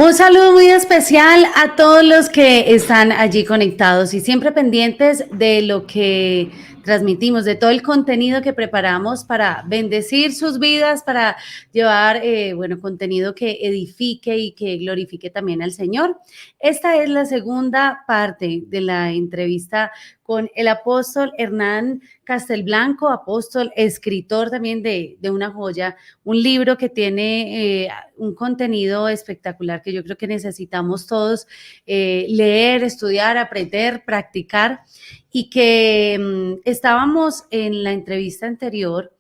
Un saludo muy especial a todos los que están allí conectados y siempre pendientes de lo que transmitimos, de todo el contenido que preparamos para bendecir sus vidas, para llevar, contenido que edifique y que glorifique también al Señor. Esta es la segunda parte de la entrevista con el apóstol Hernán Castelblanco, apóstol, escritor también de una joya, un libro que tiene un contenido espectacular que yo creo que necesitamos todos leer, estudiar, aprender, practicar, y que estábamos en la entrevista anterior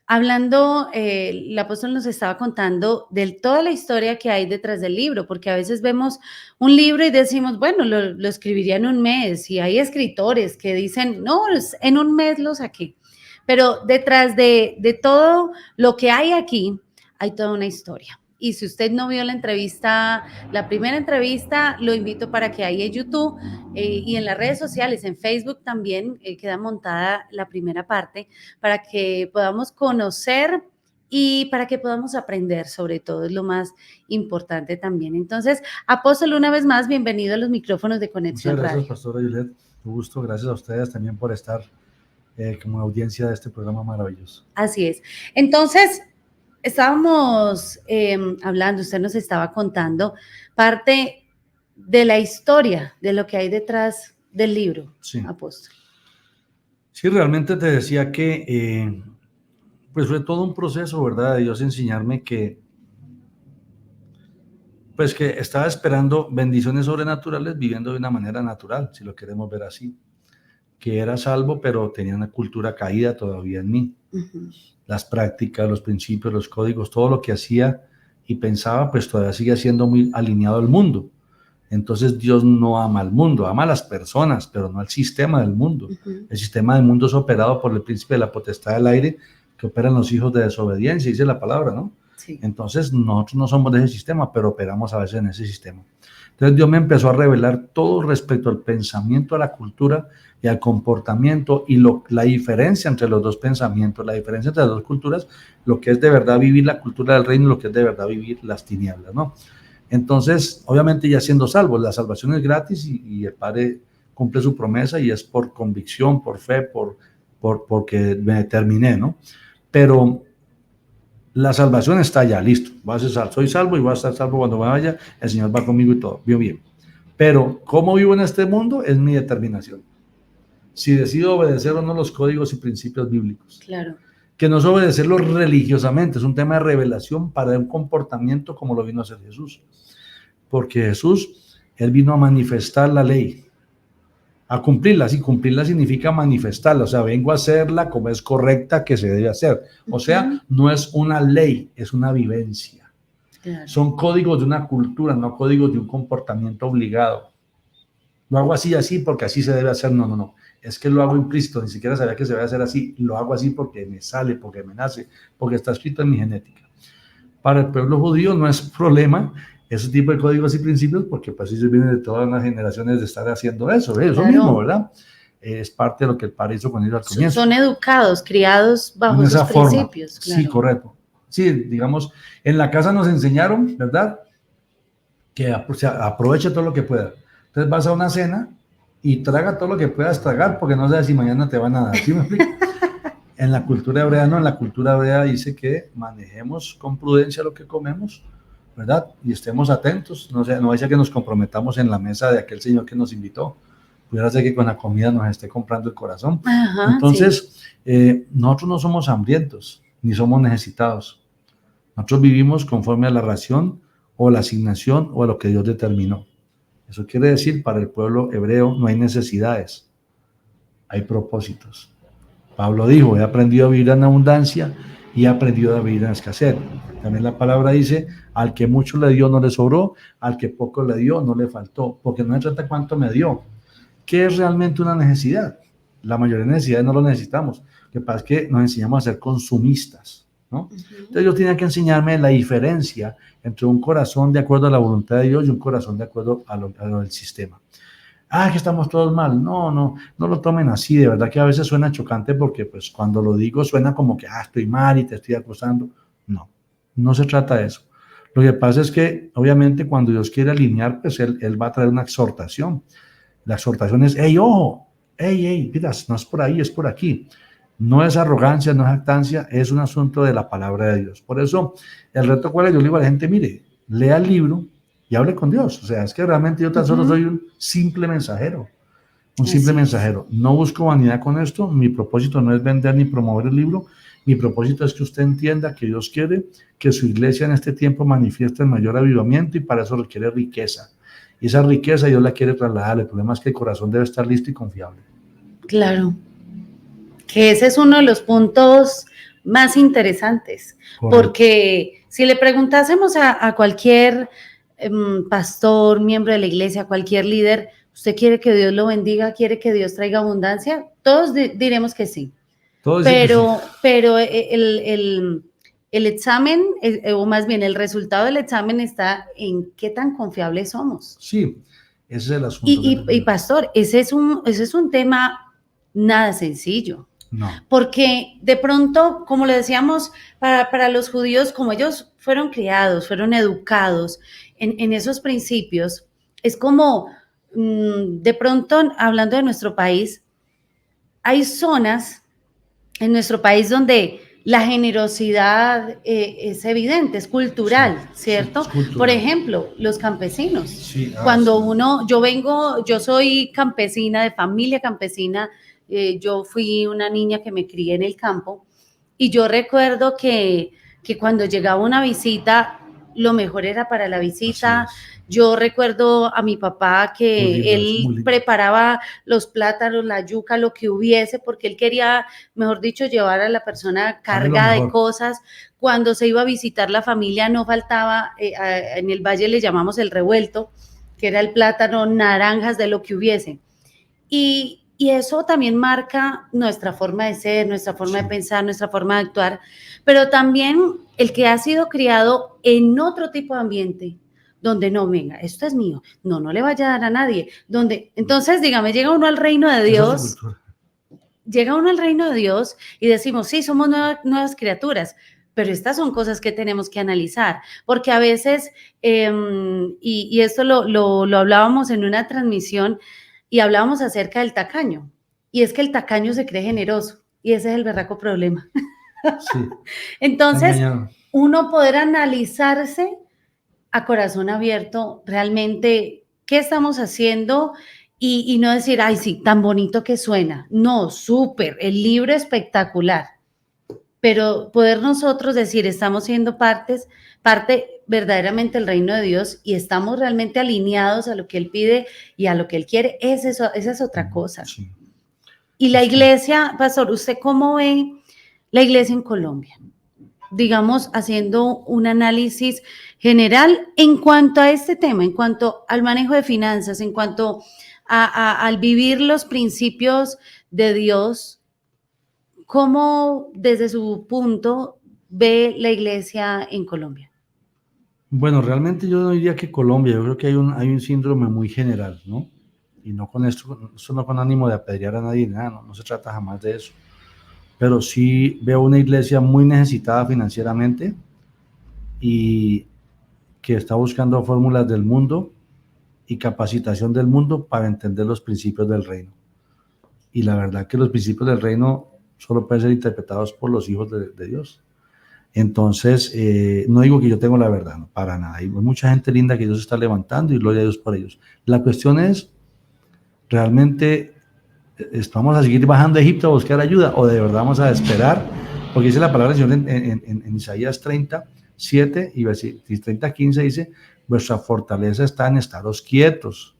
hablando, el apóstol nos estaba contando de toda la historia que hay detrás del libro, porque a veces vemos un libro y decimos, bueno, lo escribiría en un mes, y hay escritores que dicen, no, en un mes lo saqué, pero detrás de todo lo que hay aquí, hay toda una historia. Y si usted no vio la entrevista, la primera entrevista, lo invito para que ahí en YouTube y en las redes sociales, en Facebook también queda montada la primera parte, para que podamos conocer y para que podamos aprender, sobre todo, es lo más importante también. Entonces, apóstol, una vez más, bienvenido a los micrófonos de Conexión Radio. Muchas gracias, pastora Yulet. Un gusto, gracias a ustedes también por estar como audiencia de este programa maravilloso. Así es. Entonces, estábamos hablando, usted nos estaba contando parte de la historia, de lo que hay detrás del libro, sí. Apóstol. Sí, realmente te decía que pues fue todo un proceso, ¿verdad? De Dios enseñarme que estaba esperando bendiciones sobrenaturales viviendo de una manera natural, si lo queremos ver así. Que era salvo, pero tenía una cultura caída todavía en mí. Uh-huh. Las prácticas, los principios, los códigos, todo lo que hacía y pensaba, pues todavía sigue siendo muy alineado al mundo. Entonces Dios no ama al mundo, ama a las personas, pero no al sistema del mundo. Uh-huh. El sistema del mundo es operado por el príncipe de la potestad del aire, que operan los hijos de desobediencia, dice la palabra, ¿no? Sí. Entonces nosotros no somos de ese sistema, pero operamos a veces en ese sistema. Entonces Dios me empezó a revelar todo respecto al pensamiento, a la cultura y al comportamiento y la diferencia entre los dos pensamientos, la diferencia entre las dos culturas, lo que es de verdad vivir la cultura del reino y lo que es de verdad vivir las tinieblas, ¿no? Entonces, obviamente ya siendo salvos, la salvación es gratis y el Padre cumple su promesa y es por convicción, por fe, porque me determiné, ¿no? Pero la salvación está ya, listo, soy salvo y voy a estar salvo cuando me vaya, el Señor va conmigo y todo, bien. Pero cómo vivo en este mundo es mi determinación. Si decido obedecer o no los códigos y principios bíblicos. Claro. Que no es obedecerlos religiosamente, es un tema de revelación para un comportamiento como lo vino a hacer Jesús. Porque Jesús, Él vino a manifestar la ley, a cumplirla. Sí, cumplirla significa manifestarla, o sea, vengo a hacerla como es correcta que se debe hacer. O sea, no es una ley, es una vivencia. Claro. Son códigos de una cultura, no códigos de un comportamiento obligado. Lo hago así porque así se debe hacer. No. Es que lo hago implícito, ni siquiera sabía que se debe hacer así. Lo hago así porque me sale, porque me nace, porque está escrito en mi genética. Para el pueblo judío no es problema ese tipo de códigos y principios, porque pues ellos vienen de todas las generaciones de estar haciendo eso mismo, ¿verdad? Es parte de lo que el Padre hizo con ellos al comienzo. Son educados, criados bajo esos principios. Claro. Sí, correcto. Sí, digamos, en la casa nos enseñaron, ¿verdad? Que aproveche todo lo que pueda. Entonces vas a una cena y traga todo lo que puedas tragar, porque no sabes si mañana te van a dar. ¿Sí me explico? En la cultura hebrea no, en la cultura hebrea dice que manejemos con prudencia lo que comemos, ¿verdad? Y estemos atentos, no vaya que nos comprometamos en la mesa de aquel señor que nos invitó. Pudiera ser que con la comida nos esté comprando el corazón. Ajá, entonces, sí. Nosotros no somos hambrientos, ni somos necesitados. Nosotros vivimos conforme a la ración o la asignación o a lo que Dios determinó. Eso quiere decir, para el pueblo hebreo no hay necesidades, hay propósitos. Pablo dijo, he aprendido a vivir en abundancia y he aprendido a vivir en escasez. También la palabra dice, al que mucho le dio no le sobró, al que poco le dio no le faltó, porque no se trata cuánto me dio. ¿Qué es realmente una necesidad? La mayoría de necesidades no lo necesitamos. Lo que pasa es que nos enseñamos a ser consumistas, ¿no? Entonces yo tenía que enseñarme la diferencia entre un corazón de acuerdo a la voluntad de Dios y un corazón de acuerdo a lo del sistema. Que estamos todos mal. No lo tomen así, de verdad que a veces suena chocante porque pues cuando lo digo suena como que estoy mal y te estoy acusando. No se trata de eso. Lo que pasa es que, obviamente, cuando Dios quiere alinear, pues él va a traer una exhortación. La exhortación es, hey, ojo, hey, mira, no es por ahí, es por aquí. No es arrogancia, no es jactancia, es un asunto de la palabra de Dios. Por eso, el reto cuál es, yo le digo a la gente, mire, lea el libro y hable con Dios. O sea, es que realmente yo tan solo soy un simple mensajero. Un simple mensajero. No busco vanidad con esto. Mi propósito no es vender ni promover el libro. Mi propósito es que usted entienda que Dios quiere que su iglesia en este tiempo manifieste el mayor avivamiento y para eso requiere riqueza. Y esa riqueza Dios la quiere trasladar. El problema es que el corazón debe estar listo y confiable. Claro, que ese es uno de los puntos más interesantes. Correcto. Porque si le preguntásemos a cualquier pastor, miembro de la iglesia, cualquier líder, ¿usted quiere que Dios lo bendiga? ¿Quiere que Dios traiga abundancia? Todos diremos que sí. Pero el examen, o más bien el resultado del examen está en qué tan confiables somos. Sí, ese es el asunto. Y pastor, ese es un tema nada sencillo. No. Porque de pronto, como le decíamos, para los judíos, como ellos fueron criados, fueron educados en esos principios, es como, de pronto, hablando de nuestro país, hay zonas en nuestro país donde la generosidad es evidente, es cultural, sí, ¿cierto? Es cultural. Por ejemplo, los campesinos. Sí, cuando yo soy campesina, de familia campesina, yo fui una niña que me crié en el campo y yo recuerdo que cuando llegaba una visita, lo mejor era para la visita. Yo recuerdo a mi papá que él preparaba los plátanos, la yuca, lo que hubiese, porque él quería, mejor dicho, llevar a la persona carga de cosas. Cuando se iba a visitar la familia no faltaba, en el valle le llamamos el revuelto, que era el plátano, naranjas, de lo que hubiese. Y eso también marca nuestra forma de ser, nuestra forma de pensar, nuestra forma de actuar, pero también el que ha sido criado en otro tipo de ambiente, donde no, venga, esto es mío, no le vaya a dar a nadie, entonces, dígame, llega uno al reino de Dios, y decimos, sí, somos nuevas criaturas, pero estas son cosas que tenemos que analizar, porque a veces, y esto lo hablábamos en una transmisión, y hablábamos acerca del tacaño, y es que el tacaño se cree generoso, y ese es el berraco problema. Sí. Entonces, uno poder analizarse a corazón abierto, realmente, ¿qué estamos haciendo? Y no decir, ay, sí, tan bonito que suena. No, súper, el libro espectacular. Pero poder nosotros decir, estamos siendo parte verdaderamente del reino de Dios y estamos realmente alineados a lo que Él pide y a lo que Él quiere, esa es otra cosa. Sí. Y la iglesia, pastor, ¿usted cómo ve la iglesia en Colombia? Digamos, haciendo un análisis general en cuanto a este tema, en cuanto al manejo de finanzas, en cuanto al vivir los principios de Dios. ¿Cómo, desde su punto, ve la iglesia en Colombia? Bueno, realmente yo no diría que Colombia, yo creo que hay un síndrome muy general, ¿no? Y no con esto no con ánimo de apedrear a nadie, nada, no se trata jamás de eso. Pero sí veo una iglesia muy necesitada financieramente y que está buscando fórmulas del mundo y capacitación del mundo para entender los principios del reino. Y la verdad que los principios del reino solo pueden ser interpretados por los hijos de Dios. Entonces, no digo que yo tengo la verdad, no, para nada. Hay mucha gente linda que Dios está levantando y gloria a Dios por ellos. La cuestión es, ¿realmente vamos a seguir bajando a Egipto a buscar ayuda o de verdad vamos a esperar? Porque dice la palabra del Señor en Isaías 37 y 30:15 dice, vuestra fortaleza está en estaros quietos.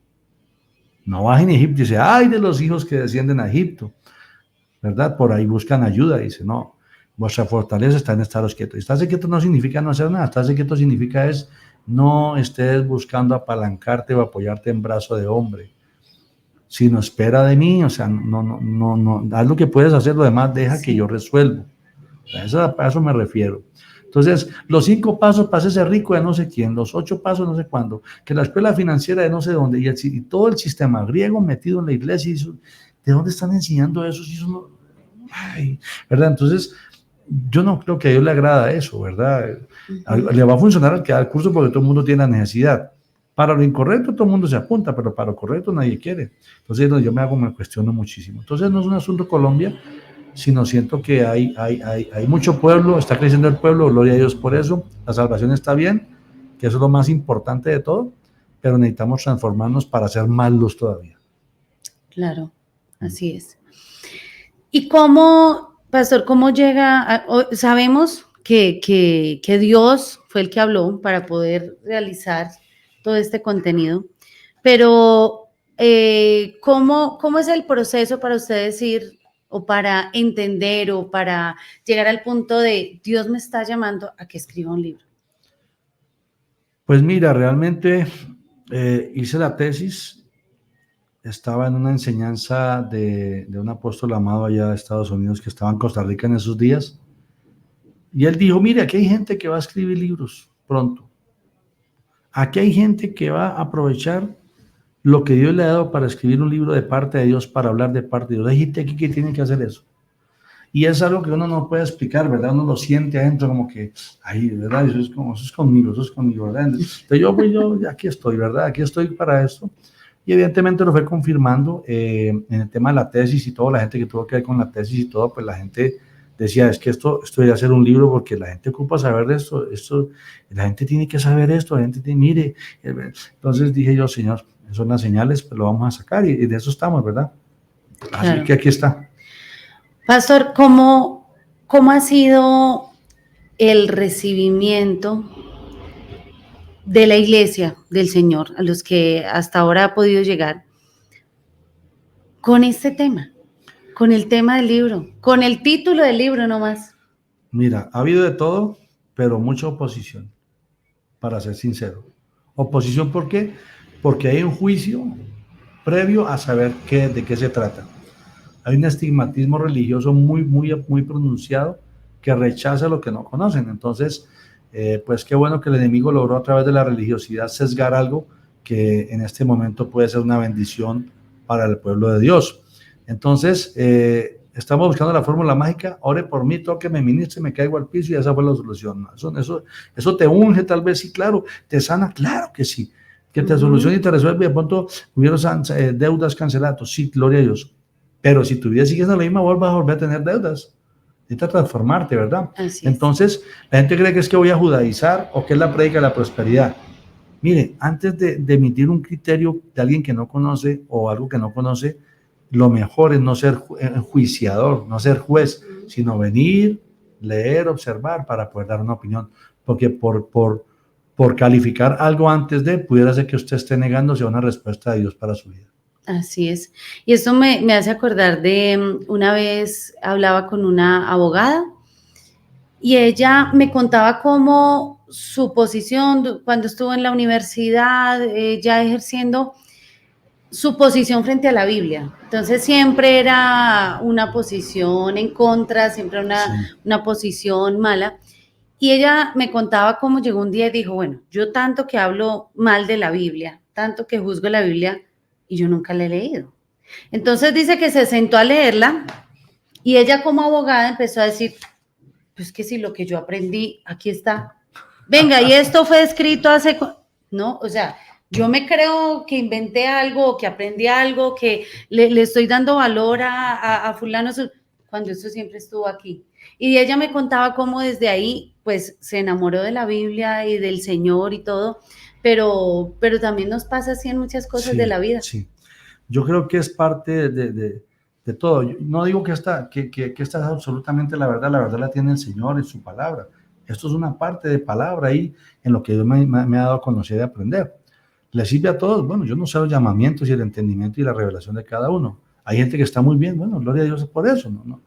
No bajen a Egipto. Dice, ay de los hijos que descienden a Egipto, ¿verdad? Por ahí buscan ayuda. Dice, no, vuestra fortaleza está en estaros quietos. Estarse quieto no significa no hacer nada. Estarse quieto significa no estés buscando apalancarte o apoyarte en brazo de hombre, sino espera de mí. O sea, no, haz lo que puedes hacer, lo demás deja que yo resuelvo. A eso me refiero. Entonces, los 5 pasos para hacerse rico de no sé quién, los 8 pasos no sé cuándo, que la escuela financiera de no sé dónde, y todo el sistema griego metido en la iglesia, ¿de dónde están enseñando eso? ¿Verdad? Entonces, yo no creo que a Dios le agrada eso, ¿verdad? Ujú. Le va a funcionar al que da el curso porque todo el mundo tiene la necesidad. Para lo incorrecto todo el mundo se apunta, pero para lo correcto nadie quiere. Entonces no, yo me cuestiono muchísimo. Entonces no es un asunto Colombia, sino siento que hay mucho pueblo, está creciendo el pueblo, gloria a Dios por eso, la salvación está bien, que eso es lo más importante de todo, pero necesitamos transformarnos para ser más luz todavía. Claro, así es. ¿Y cómo, pastor, cómo llega? Sabemos que Dios fue el que habló para poder realizar todo este contenido, pero ¿cómo es el proceso para usted decir o para entender o para llegar al punto de Dios me está llamando a que escriba un libro? Pues mira, realmente hice la tesis, estaba en una enseñanza de un apóstol amado allá de Estados Unidos que estaba en Costa Rica en esos días, y él dijo, mire, aquí hay gente que va a escribir libros pronto, aquí hay gente que va a aprovechar lo que Dios le ha dado para escribir un libro de parte de Dios, para hablar de parte de Dios. Hay gente aquí que tiene que hacer eso. Y es algo que uno no puede explicar, ¿verdad? Uno lo siente adentro como que, ay, ¿verdad? Eso es conmigo, ¿verdad? Entonces yo aquí estoy, ¿verdad? Aquí estoy para esto. Y evidentemente lo fue confirmando en el tema de la tesis y todo, la gente que tuvo que ver con la tesis y todo, pues la gente decía, es que esto debería ser un libro porque la gente ocupa saber de esto, la gente tiene que saber esto, la gente tiene, mire. Entonces dije yo, Señor, son las señales, pues lo vamos a sacar y de eso estamos, ¿verdad? Así Claro. que aquí está. Pastor, ¿cómo ha sido el recibimiento de la iglesia del Señor, a los que hasta ahora ha podido llegar, con este tema, con el tema del libro, con el título del libro nomás? Mira, ha habido de todo, pero mucha oposición, para ser sincero. Oposición, ¿por qué? Porque hay un juicio previo a saber de qué se trata. Hay un estigmatismo religioso muy pronunciado que rechaza lo que no conocen. Entonces, pues qué bueno que el enemigo logró a través de la religiosidad sesgar algo que en este momento puede ser una bendición para el pueblo de Dios. Entonces, estamos buscando la fórmula mágica, ore por mí, tóqueme, ministre, me caigo al piso y esa fue la solución. Eso te unge tal vez, sí, claro, te sana, claro que sí, que te soluciona y te resuelve. De pronto hubieron deudas canceladas, sí, gloria a Dios. Pero si tu vida sigue siendo la misma, vas a volver a tener deudas. Necesitas transformarte, ¿verdad? Así es. Entonces, la gente cree que es que voy a judaizar o que es la prédica de la prosperidad. Mire, antes de emitir un criterio de alguien que no conoce o algo que no conoce, lo mejor es no ser enjuiciador, no ser juez, sino venir, leer, observar para poder dar una opinión. Porque por calificar algo antes de, pudiera ser que usted esté negándose a una respuesta de Dios para su vida. Así es. Y esto me hace acordar de una vez hablaba con una abogada y ella me contaba cómo su posición cuando estuvo en la universidad, ya ejerciendo su posición frente a la Biblia. Entonces siempre era una posición en contra, siempre una posición mala. Y ella me contaba cómo llegó un día y dijo, bueno, yo tanto que hablo mal de la Biblia, tanto que juzgo la Biblia, y yo nunca la he leído. Entonces dice que se sentó a leerla y ella como abogada empezó a decir, pues que si lo que yo aprendí, aquí está. Venga, y esto fue escrito hace... No, o sea, yo me creo que inventé algo, que aprendí algo, que le estoy dando valor a fulano, cuando eso siempre estuvo aquí. Y ella me contaba cómo desde ahí, pues, se enamoró de la Biblia y del Señor y todo, pero también nos pasa así en muchas cosas de la vida. Sí. Yo creo que es parte de todo. Yo no digo que esta es absolutamente la verdad la tiene el Señor en su palabra. Esto es una parte de palabra ahí en lo que Dios me ha dado a conocer y aprender. Le sirve a todos. Bueno, yo no sé los llamamientos y el entendimiento y la revelación de cada uno. Hay gente que está muy bien, bueno, gloria a Dios por eso. ¿No?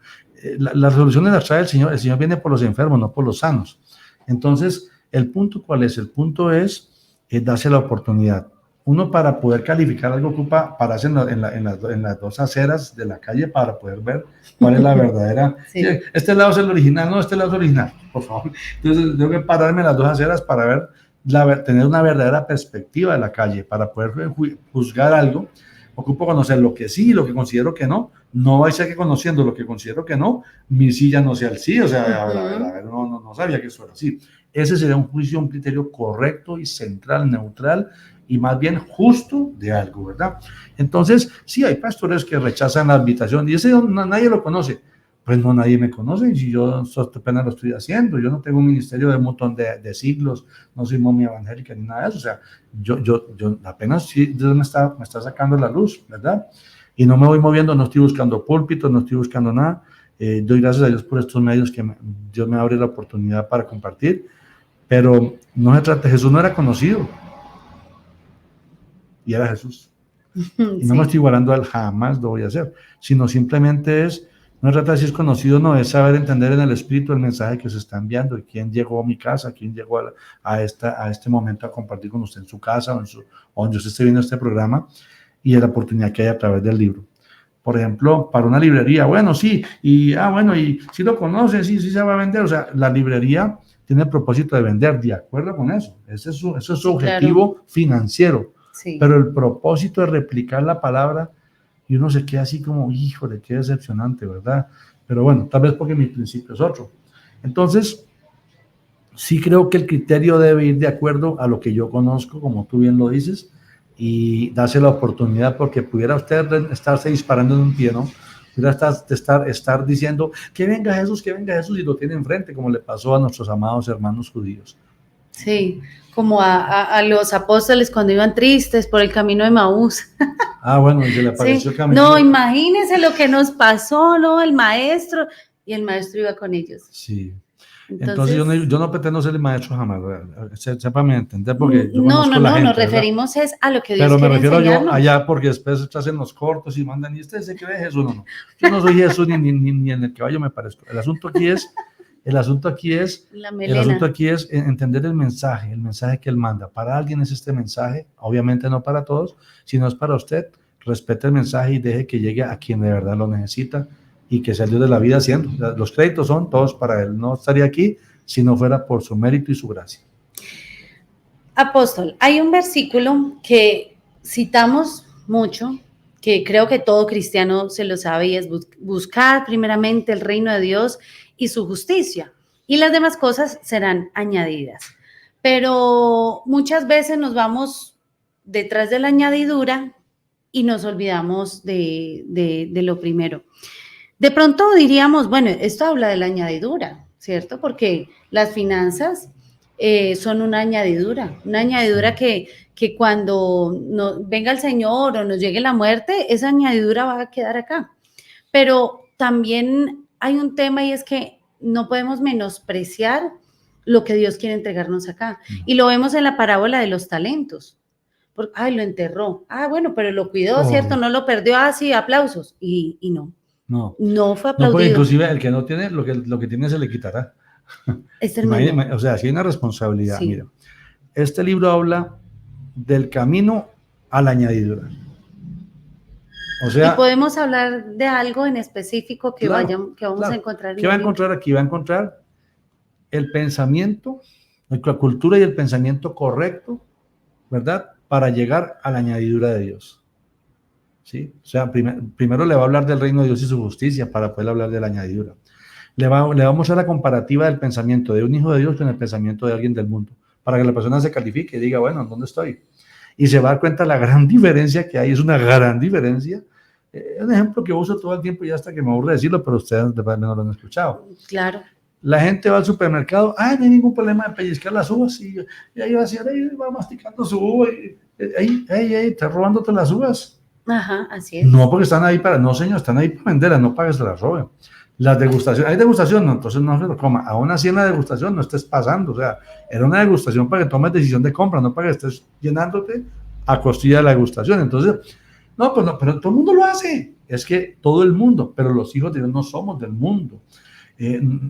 Las resoluciones las trae el Señor viene por los enfermos, no por los sanos. Entonces, ¿el punto cuál es? El punto es darse la oportunidad. Uno para poder calificar algo ocupa pararse en las dos aceras de la calle para poder ver cuál es la verdadera. Sí. Este lado es el original, no, este lado es el original, por favor. Entonces tengo que pararme en las dos aceras para ver, tener una verdadera perspectiva de la calle, para poder juzgar algo. ocupo conocer lo que sí y lo que considero que no. No va a ser que conociendo lo que considero que no, mi sí ya no sea el sí, o sea, a ver, no sabía que eso era así. Ese sería un juicio, un criterio correcto y central, neutral y más bien justo de algo, ¿verdad? Entonces, sí, hay pastores que rechazan la invitación y ese nadie lo conoce. Pues no, nadie me conoce y yo apenas lo estoy haciendo. Yo no tengo un ministerio de un montón de siglos, no soy momia evangélica ni nada de eso. O sea, yo apenas sí, Dios me está sacando la luz, ¿verdad? Y no me voy moviendo, no estoy buscando púlpito, no estoy buscando nada. Doy gracias a Dios por estos medios que Dios me abre la oportunidad para compartir. Pero no se trata, Jesús no era conocido y era Jesús. Y no me estoy igualando al jamás lo voy a hacer, sino simplemente no se trata de si es conocido, no, es saber entender en el espíritu el mensaje que se está enviando y quién llegó a mi casa, quién llegó a este momento a compartir con usted en su casa o donde usted esté viendo este programa y la oportunidad que hay a través del libro. Por ejemplo, para una librería, bueno, sí, y si lo conoce, sí se va a vender, o sea, la librería tiene el propósito de vender, de acuerdo con eso, ese es su objetivo financiero. Sí. Pero el propósito de replicar la palabra y uno se queda así como, híjole, qué decepcionante, ¿verdad? Pero bueno, tal vez porque mi principio es otro. Entonces, sí creo que el criterio debe ir de acuerdo a lo que yo conozco, como tú bien lo dices, y darse la oportunidad porque pudiera usted estarse disparando en un pie, ¿no? Pudiera estar diciendo que venga Jesús y lo tiene enfrente, como le pasó a nuestros amados hermanos judíos. Sí, como a los apóstoles cuando iban tristes por el camino de Maús. Ah, bueno, y se le apareció el camino. No, imagínense lo que nos pasó, ¿no? El maestro, y el maestro iba con ellos. Sí. Entonces yo no pretendo ser el maestro jamás, sépame entender, porque yo no, conozco la gente, nos referimos es a lo que Dios pero me quiere refiero enseñarnos. yo allá porque después se hacen los cortos y mandan, y usted se cree Jesús, no, yo no soy Jesús ni en el caballo me parezco. El asunto aquí es entender el mensaje que él manda. Para alguien es este mensaje, obviamente no para todos, si no es para usted, respete el mensaje y deje que llegue a quien de verdad lo necesita y que sea el Dios de la vida haciendo. Los créditos son todos para él. No estaría aquí si no fuera por su mérito y su gracia. Apóstol, hay un versículo que citamos mucho, que creo que todo cristiano se lo sabe, y es buscar primeramente el reino de Dios y su justicia, y las demás cosas serán añadidas. Pero muchas veces nos vamos detrás de la añadidura y nos olvidamos de lo primero. De pronto diríamos, bueno, esto habla de la añadidura, ¿cierto? Porque las finanzas son una añadidura que cuando venga el Señor o nos llegue la muerte, esa añadidura va a quedar acá. Pero también hay un tema y es que no podemos menospreciar lo que Dios quiere entregarnos acá. Y lo vemos en la parábola de los talentos. Porque, lo enterró. Bueno, pero lo cuidó, ¿cierto? No lo perdió, sí, aplausos. Y no. No fue aplaudido. No, porque inclusive el que no tiene, lo que tiene se le quitará. O sea, si hay una responsabilidad. Sí. Mira, este libro habla del camino a la añadidura. O sea, y podemos hablar de algo en específico que vamos a encontrar. ¿Qué va a encontrar aquí? Va a encontrar el pensamiento, la cultura y el pensamiento correcto, ¿verdad? Para llegar a la añadidura de Dios. ¿Sí? O sea, primero le va a hablar del reino de Dios y su justicia para poder hablar de la añadidura. Le va a mostrar la comparativa del pensamiento de un hijo de Dios con el pensamiento de alguien del mundo, para que la persona se califique y diga, bueno, ¿dónde estoy? Y se va a dar cuenta la gran diferencia que hay, es una gran diferencia. Un ejemplo que uso todo el tiempo y hasta que me aburre decirlo, pero ustedes de verdad no lo han escuchado. Claro. La gente va al supermercado, no hay ningún problema de pellizcar las uvas, y ahí va a decir, ahí va masticando su uva, y ahí, está robándote las uvas. Ajá, así es. No, porque están ahí no señor, están ahí para venderlas, no para que se las roben. Las degustaciones, hay degustación, no, entonces no se lo coma. Aún así en la degustación no estés pasando, o sea, era una degustación para que tomes decisión de compra, no para que estés llenándote a costilla de la degustación. Entonces, pero todo el mundo lo hace, es que todo el mundo, pero los hijos de Dios no somos del mundo.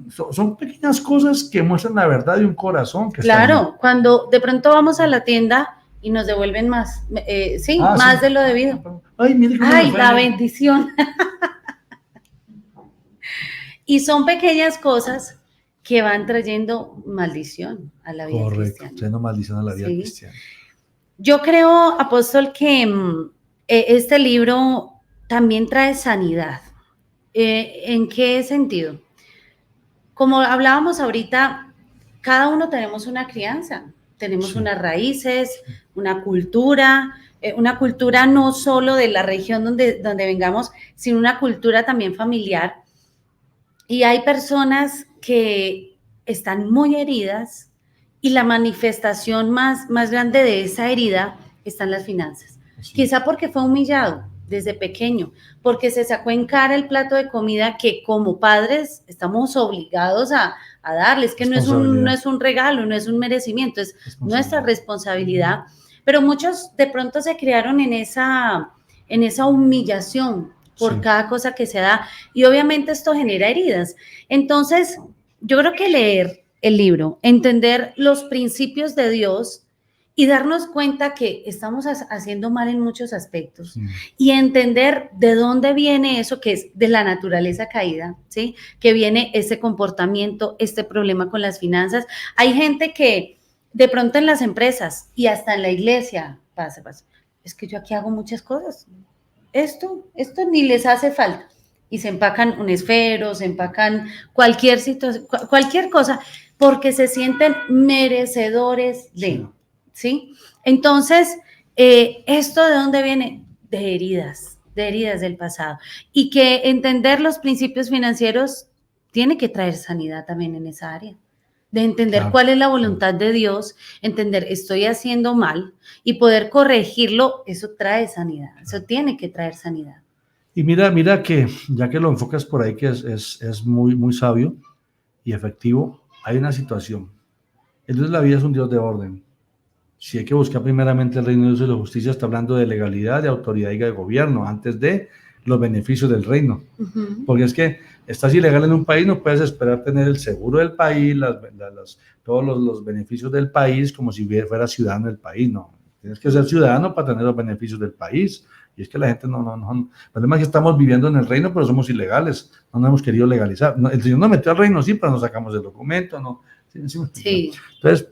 Son pequeñas cosas que muestran la verdad de un corazón. Claro, cuando de pronto vamos a la tienda y nos devuelven más, más de lo debido. Ay, la bendición. Y son pequeñas cosas que van trayendo maldición a la vida cristiana. Correcto, trayendo maldición a la vida cristiana. Yo creo, apóstol, que este libro también trae sanidad. ¿En qué sentido? Como hablábamos ahorita, cada uno tenemos una crianza, tenemos Sí. unas raíces, una cultura no solo de la región donde vengamos, sino una cultura también familiar. Y hay personas que están muy heridas y la manifestación más grande de esa herida están las finanzas. Sí. Quizá porque fue humillado desde pequeño, porque se sacó en cara el plato de comida que como padres estamos obligados a darles, que no es un regalo, no es un merecimiento, es nuestra responsabilidad. Pero muchos de pronto se criaron en esa humillación por cada cosa que se da, y obviamente esto genera heridas. Entonces, yo creo que leer el libro, entender los principios de Dios y darnos cuenta que estamos haciendo mal en muchos aspectos, y entender de dónde viene eso, que es de la naturaleza caída, ¿sí? Que viene ese comportamiento, este problema con las finanzas. Hay gente que de pronto en las empresas y hasta en la iglesia pasa. Es que yo aquí hago muchas cosas. Esto ni les hace falta. Y se empacan un esfero, se empacan cualquier situación, cualquier cosa, porque se sienten merecedores de, ¿sí? Entonces, ¿esto de dónde viene? De heridas del pasado. Y que entender los principios financieros tiene que traer sanidad también en esa área. De entender cuál es la voluntad de Dios, entender estoy haciendo mal y poder corregirlo, eso trae sanidad, eso tiene que traer sanidad. Y mira que, ya que lo enfocas por ahí, que es muy, muy sabio y efectivo, hay una situación. El Dios de la vida es un Dios de orden. Si hay que buscar primeramente el reino de Dios y la justicia, está hablando de legalidad, de autoridad y de gobierno, antes de los beneficios del reino. Porque es que estás ilegal en un país, no puedes esperar tener el seguro del país, todos los beneficios del país, como si fuera ciudadano del país. No, tienes que ser ciudadano para tener los beneficios del país. Y es que la gente no. El problema es que estamos viviendo en el reino, pero somos ilegales, no nos hemos querido legalizar. El Señor nos metió al reino, sí, pero no sacamos el documento, no. Sí. Entonces,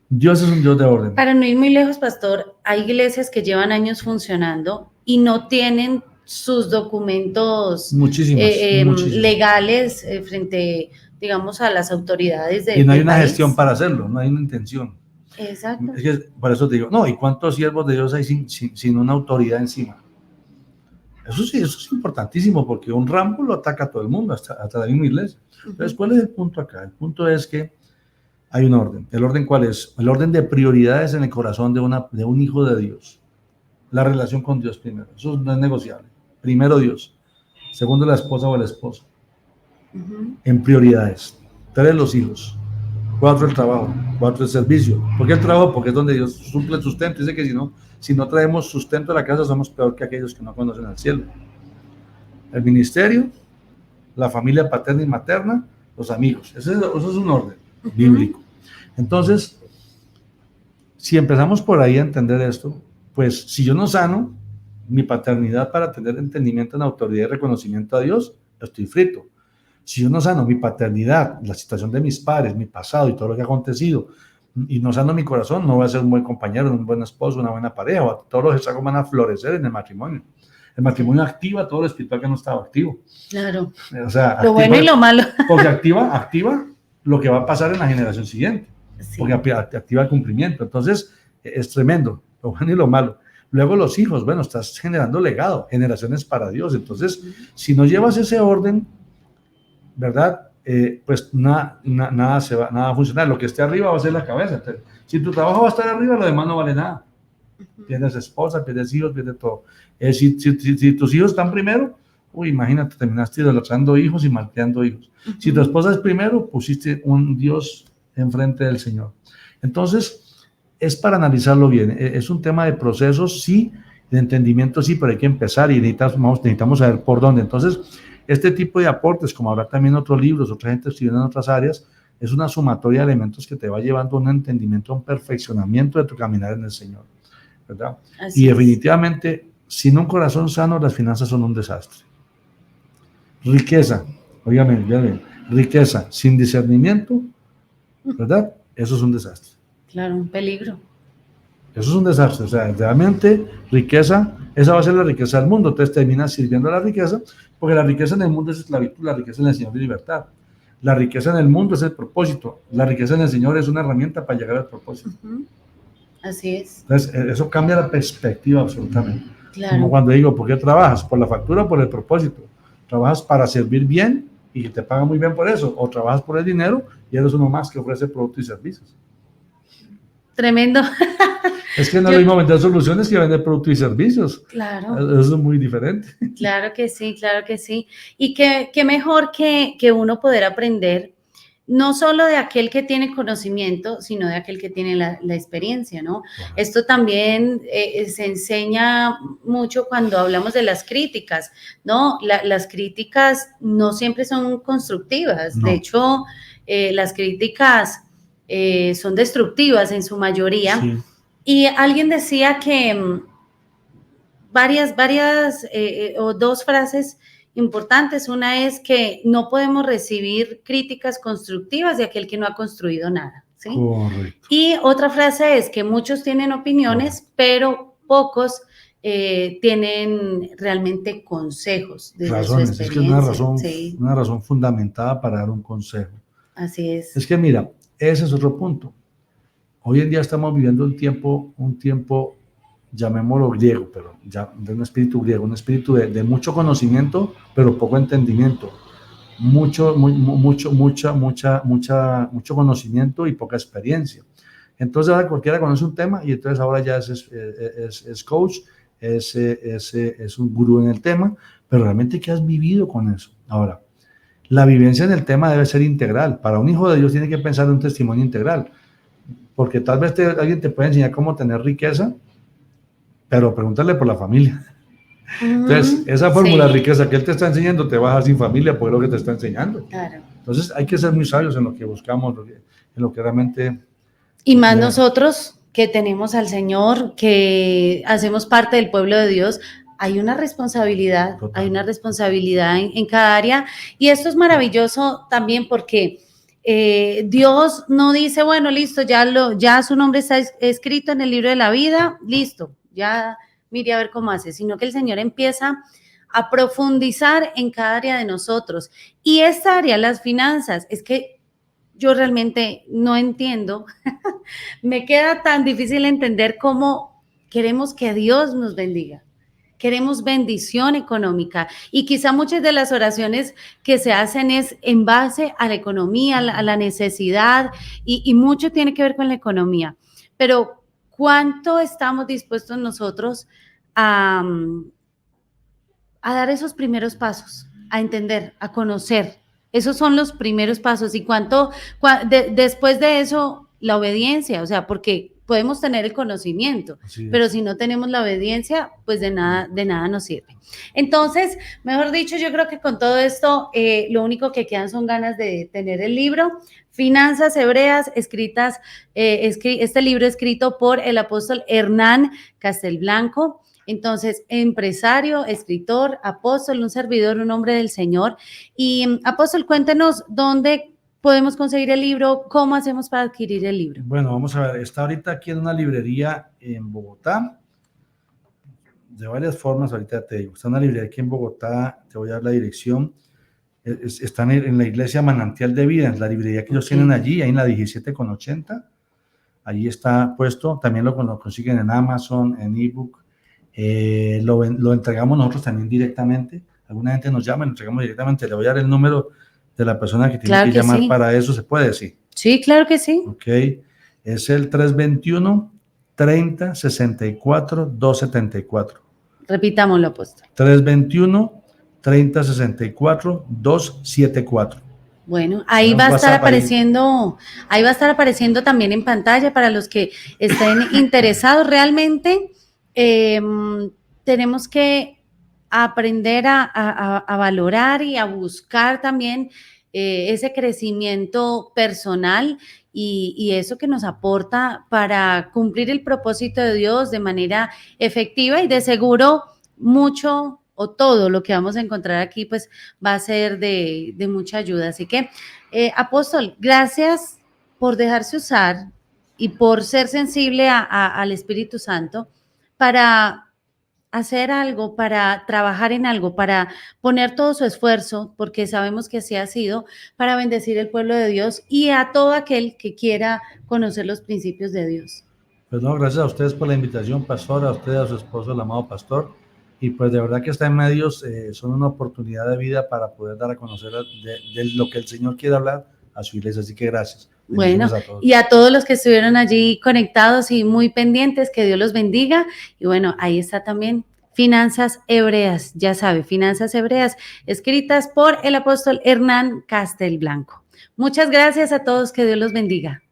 Dios es un Dios de orden. Para no ir muy lejos, pastor, hay iglesias que llevan años funcionando y no tienen sus documentos legales frente, digamos, a las autoridades del país. Y no hay una gestión para hacerlo, no hay una intención. Exacto. Es que por eso te digo, no, ¿y cuántos siervos de Dios hay sin una autoridad encima? Eso sí, eso es importantísimo, porque un Rambo lo ataca a todo el mundo, hasta la misma iglesia. Entonces, ¿cuál es el punto acá? El punto es que hay un orden. ¿El orden cuál es? El orden de prioridades en el corazón de un hijo de Dios. La relación con Dios primero. Eso no es negociable. Primero Dios. Segundo la esposa o el esposo. En prioridades. 3 los hijos. 4 el trabajo. 4 el servicio. ¿Por qué el trabajo? Porque es donde Dios suple el sustento. Dice que si no traemos sustento a la casa, somos peor que aquellos que no conocen al cielo. El ministerio, la familia paterna y materna, los amigos. Eso es un orden bíblico. Entonces, si empezamos por ahí a entender esto, pues si yo no sano mi paternidad para tener entendimiento en autoridad y reconocimiento a Dios, estoy frito. Si yo no sano mi paternidad, la situación de mis padres, mi pasado y todo lo que ha acontecido, y no sano mi corazón, no voy a ser un buen compañero, un buen esposo, una buena pareja, todos los desagos van a florecer en el matrimonio. El matrimonio activa todo lo espiritual que no estaba activo. Claro. O sea, lo bueno y lo malo. Porque activa lo que va a pasar en la generación siguiente. Sí. Porque activa el cumplimiento. Entonces, es tremendo, lo bueno y lo malo. Luego los hijos, bueno, estás generando legado, generaciones para Dios. Entonces, si no llevas ese orden, ¿verdad? Pues nada va a funcionar. Lo que esté arriba va a ser la cabeza. Entonces, si tu trabajo va a estar arriba, lo demás no vale nada. Pierdes esposa, pierdes hijos, pierdes todo. Si tus hijos están primero, imagínate, terminaste idolatrando hijos y malcriando hijos. Si tu esposa es primero, pusiste un Dios enfrente del Señor. Entonces, es para analizarlo bien. Es un tema de procesos, sí, de entendimiento, sí, pero hay que empezar y necesitamos saber por dónde. Entonces, este tipo de aportes, como habrá también otros libros, otra gente escribiendo en otras áreas, es una sumatoria de elementos que te va llevando a un entendimiento, a un perfeccionamiento de tu caminar en el Señor, ¿verdad? Y definitivamente, sin un corazón sano, las finanzas son un desastre. Riqueza, óigame, riqueza sin discernimiento, ¿verdad? Eso es un desastre. Claro, un peligro. Eso es un desastre. O sea, realmente riqueza esa va a ser la riqueza del mundo. Entonces terminas sirviendo a la riqueza, porque la riqueza en el mundo es esclavitud, la riqueza en el Señor es libertad. La riqueza en el mundo es el propósito, la riqueza en el Señor es una herramienta para llegar al propósito. Así es. Entonces, eso cambia la perspectiva absolutamente. Claro. Como cuando digo, ¿por qué trabajas? ¿Por la factura o por el propósito? ¿Trabajas para servir bien y que te pagan muy bien por eso? ¿O trabajas por el dinero y eres uno más que ofrece productos y servicios? Tremendo. Es que no es lo mismo vender soluciones que vender productos y servicios. Claro. Eso es muy diferente. Claro que sí, claro que sí. Y qué mejor que uno poder aprender, no solo de aquel que tiene conocimiento, sino de aquel que tiene la experiencia, ¿no? Wow. Esto también se enseña mucho cuando hablamos de las críticas, ¿no? Las críticas no siempre son constructivas. No. De hecho, las críticas son destructivas en su mayoría. Sí. Y alguien decía que varias o dos frases importantes. Una es que no podemos recibir críticas constructivas de aquel que no ha construido nada, ¿sí? Correcto. Y otra frase es que muchos tienen opiniones, pero pocos tienen realmente consejos desde razones, su experiencia. Es que una razón fundamentada para dar un consejo. Así es. Es que mira, ese es otro punto. Hoy en día estamos viviendo un tiempo, llamémoslo griego, pero ya de un espíritu griego, un espíritu de mucho conocimiento, pero poco entendimiento. Mucho conocimiento y poca experiencia. Entonces ahora cualquiera conoce un tema y entonces ahora ya es coach, es un gurú en el tema, pero realmente ¿qué has vivido con eso? Ahora, la vivencia en el tema debe ser integral. Para un hijo de Dios tiene que pensar en un testimonio integral, porque tal vez alguien te puede enseñar cómo tener riqueza, pero pregúntale por la familia. Entonces, esa fórmula de riqueza que él te está enseñando te va a dejar sin familia, porque es lo que te está enseñando. Claro. Entonces, hay que ser muy sabios en lo que buscamos, en lo que realmente... Y más nosotros que tenemos al Señor, que hacemos parte del pueblo de Dios, hay una responsabilidad, total, hay una responsabilidad en cada área. Y esto es maravilloso también porque Dios no dice, bueno, listo, ya su nombre está escrito en el libro de la vida, listo, ya mire a ver cómo hace, sino que el Señor empieza a profundizar en cada área de nosotros. Y esta área, las finanzas, es que yo realmente no entiendo, me queda tan difícil entender cómo queremos que Dios nos bendiga. Queremos bendición económica y quizá muchas de las oraciones que se hacen es en base a la economía, a la necesidad y mucho tiene que ver con la economía. Pero ¿cuánto estamos dispuestos nosotros a dar esos primeros pasos, a entender, a conocer? Esos son los primeros pasos. ¿Y después de eso, la obediencia? O sea, porque podemos tener el conocimiento, pero si no tenemos la obediencia, pues de nada nos sirve. Entonces, mejor dicho, yo creo que con todo esto, lo único que quedan son ganas de tener el libro, Finanzas Hebreas, escritas, este libro escrito por el apóstol Hernán Castelblanco. Entonces, empresario, escritor, apóstol, un servidor, un hombre del Señor. Y apóstol, cuéntenos dónde podemos conseguir el libro, cómo hacemos para adquirir el libro. Bueno, vamos a ver, está ahorita aquí en una librería en Bogotá, de varias formas, ahorita te digo, está una librería aquí en Bogotá, te voy a dar la dirección, están en la iglesia Manantial de Vida, en la librería que ellos tienen allí, ahí en la 17 con 80, allí está puesto, también lo consiguen en Amazon, en ebook, lo entregamos nosotros también directamente, alguna gente nos llama, lo entregamos directamente, le voy a dar el número de la persona que tiene que llamar para eso, ¿se puede decir? Sí, claro que sí. Ok, es el 321-3064-274. Repitámoslo, apóstol. 321-3064-274. Bueno, ahí va a estar apareciendo, ahí va a estar apareciendo también en pantalla para los que estén interesados. Realmente tenemos que aprender a valorar y a buscar también ese crecimiento personal y eso que nos aporta para cumplir el propósito de Dios de manera efectiva y de seguro mucho o todo lo que vamos a encontrar aquí pues va a ser de mucha ayuda. Así que, apóstol, gracias por dejarse usar y por ser sensible al Espíritu Santo para hacer algo, para trabajar en algo, para poner todo su esfuerzo, porque sabemos que así ha sido, para bendecir el pueblo de Dios y a todo aquel que quiera conocer los principios de Dios. Pues no, gracias a ustedes por la invitación, pastor, a usted, a su esposo, el amado pastor. Y pues de verdad que estar en medios son una oportunidad de vida para poder dar a conocer de lo que el Señor quiere hablar a su iglesia. Así que gracias. Bueno, Bendiciones a todos. y a todos los que estuvieron allí conectados y muy pendientes, que Dios los bendiga. Y bueno, ahí está también Finanzas Hebreas, ya sabe, Finanzas Hebreas, escritas por el apóstol Hernán Castelblanco. Muchas gracias a todos, que Dios los bendiga.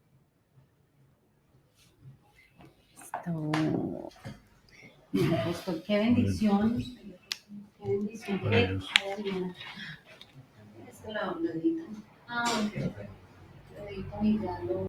Mira, apóstol, qué bendición. Qué bendición. Esto lo editan. Ah, ok. Lo editan y ya lo...